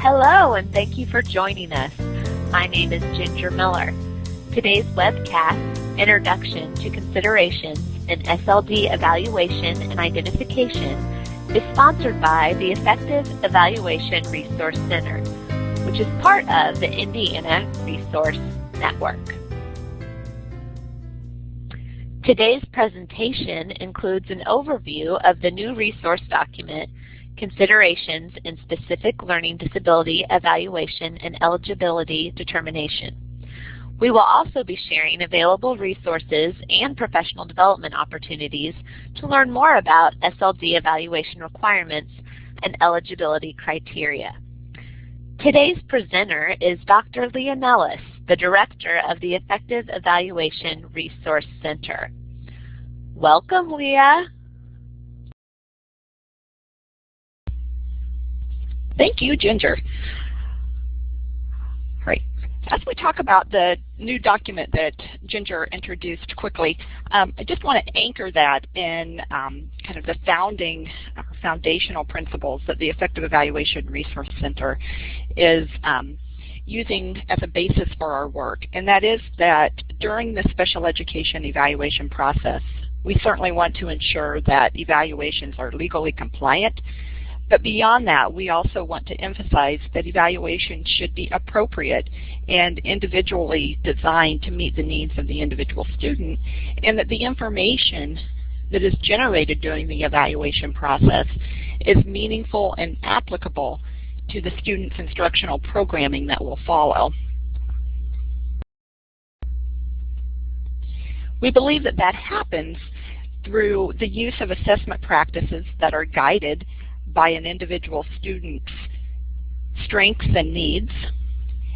Hello, and thank you for joining us. My name is Ginger Miller. Today's webcast, Introduction to Considerations in SLD Evaluation and Identification, is sponsored by the Effective Evaluation Resource Center, which is part of the Indiana Resource Network. Today's presentation includes an overview of the new resource document, Considerations in Specific Learning Disability Evaluation and Eligibility Determination. We will also be sharing available resources and professional development opportunities to learn more about SLD evaluation requirements and eligibility criteria. Today's presenter is Dr. Leah Nellis, the Director of the Effective Evaluation Resource Center. Welcome, Leah. Thank you, Ginger. All right. As we talk about the new document that Ginger introduced quickly, I just want to anchor that in kind of the foundational principles that the Effective Evaluation Resource Center is using as a basis for our work. And that is that during the special education evaluation process, we certainly want to ensure that evaluations are legally compliant. But beyond that, we also want to emphasize that evaluations should be appropriate and individually designed to meet the needs of the individual student, and that the information that is generated during the evaluation process is meaningful and applicable to the student's instructional programming that will follow. We believe that that happens through the use of assessment practices that are guided by an individual student's strengths and needs,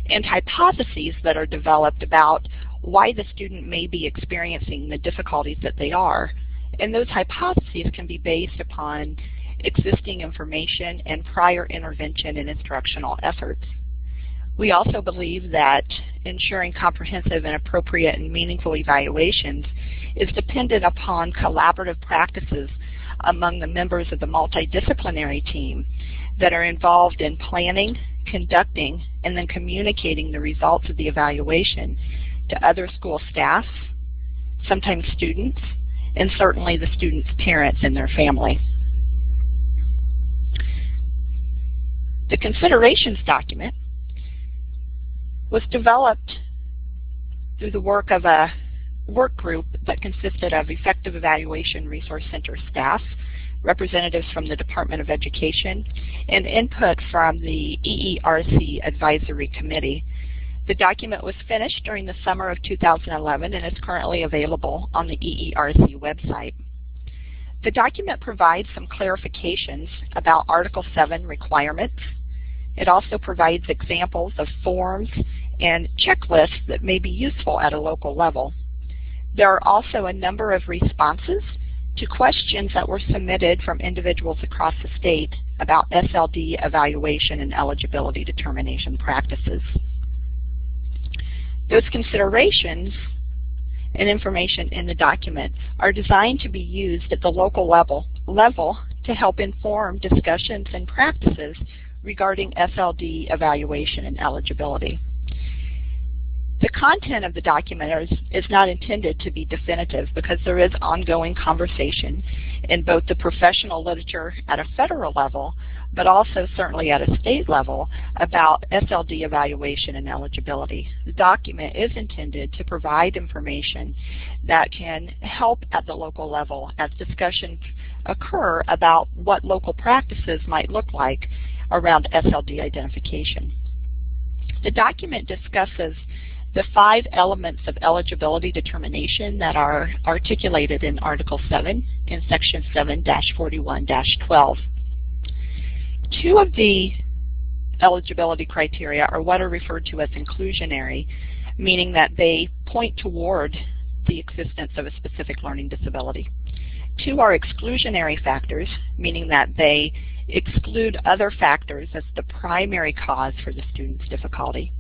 and hypotheses that are developed about why the student may be experiencing the difficulties that they are. And those hypotheses can be based upon existing information and prior intervention and instructional efforts. We also believe that ensuring comprehensive and appropriate and meaningful evaluations is dependent upon collaborative practices among the members of the multidisciplinary team that are involved in planning, conducting, and then communicating the results of the evaluation to other school staff, sometimes students, and certainly the students' parents and their family. The considerations document was developed through the work of a work group that consisted of Effective Evaluation Resource Center staff, representatives from the Department of Education, and input from the EERC Advisory Committee. The document was finished during the summer of 2011 and is currently available on the EERC website. The document provides some clarifications about Article 7 requirements. It also provides examples of forms and checklists that may be useful at a local level. There are also a number of responses to questions that were submitted from individuals across the state about SLD evaluation and eligibility determination practices. Those considerations and information in the document are designed to be used at the local level to help inform discussions and practices regarding SLD evaluation and eligibility. The content of the document is not intended to be definitive because there is ongoing conversation in both the professional literature at a federal level, but also certainly at a state level about SLD evaluation and eligibility. The document is intended to provide information that can help at the local level as discussions occur about what local practices might look like around SLD identification. The document discusses the 5 elements of eligibility determination that are articulated in Article 7 in Section 7-41-12. 2 of the eligibility criteria are what are referred to as inclusionary, meaning that they point toward the existence of a specific learning disability. 2 are exclusionary factors, meaning that they exclude other factors as the primary cause for the student's difficulty.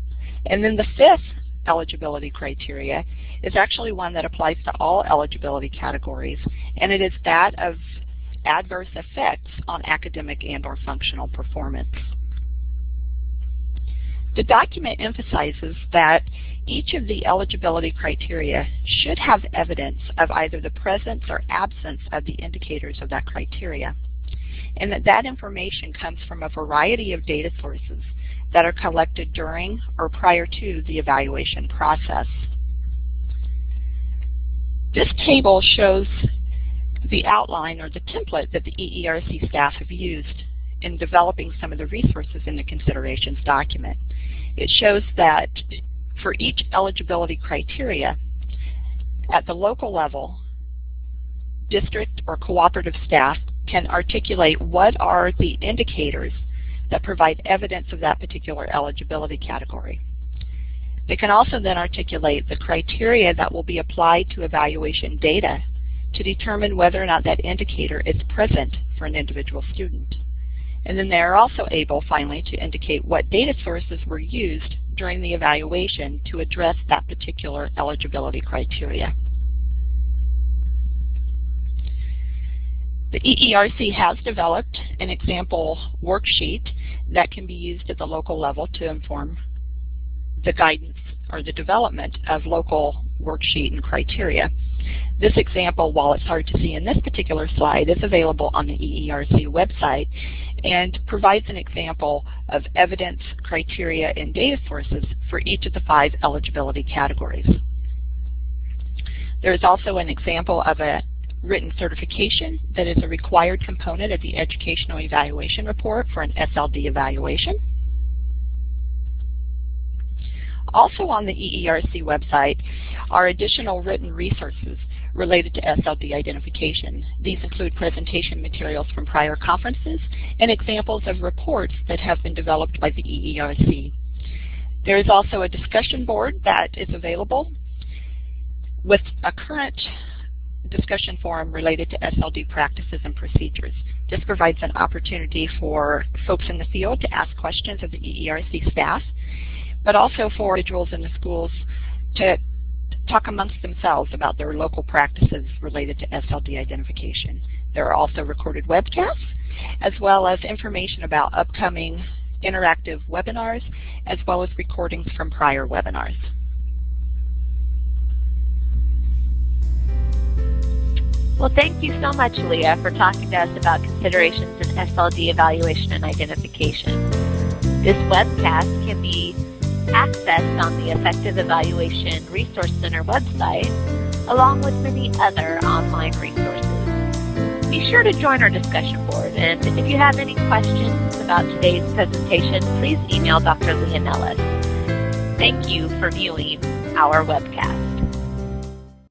And then the 5th eligibility criteria is actually one that applies to all eligibility categories, and it is that of adverse effects on academic and/or functional performance. The document emphasizes that each of the eligibility criteria should have evidence of either the presence or absence of the indicators of that criteria, and that information comes from a variety of data sources that are collected during or prior to the evaluation process. This table shows the outline or the template that the EERC staff have used in developing some of the resources in the considerations document. It shows that for each eligibility criteria, at the local level, district or cooperative staff can articulate what are the indicators that provide evidence of that particular eligibility category. They can also then articulate the criteria that will be applied to evaluation data to determine whether or not that indicator is present for an individual student. And then they are also able, finally, to indicate what data sources were used during the evaluation to address that particular eligibility criteria. The EERC has developed an example worksheet that can be used at the local level to inform the guidance or the development of local worksheet and criteria. This example, while it's hard to see in this particular slide, is available on the EERC website and provides an example of evidence, criteria, and data sources for each of the 5 eligibility categories. There is also an example of a written certification that is a required component of the educational evaluation report for an SLD evaluation. Also on the EERC website are additional written resources related to SLD identification. These include presentation materials from prior conferences and examples of reports that have been developed by the EERC. There is also a discussion board that is available with a current discussion forum related to SLD practices and procedures. This provides an opportunity for folks in the field to ask questions of the EERC staff, but also for individuals in the schools to talk amongst themselves about their local practices related to SLD identification. There are also recorded webcasts, as well as information about upcoming interactive webinars, as well as recordings from prior webinars. Well, thank you so much, Leah, for talking to us about considerations in SLD evaluation and identification. This webcast can be accessed on the Effective Evaluation Resource Center website, along with many other online resources. Be sure to join our discussion board, and if you have any questions about today's presentation, please email Dr. Leah Nellis. Thank you for viewing our webcast.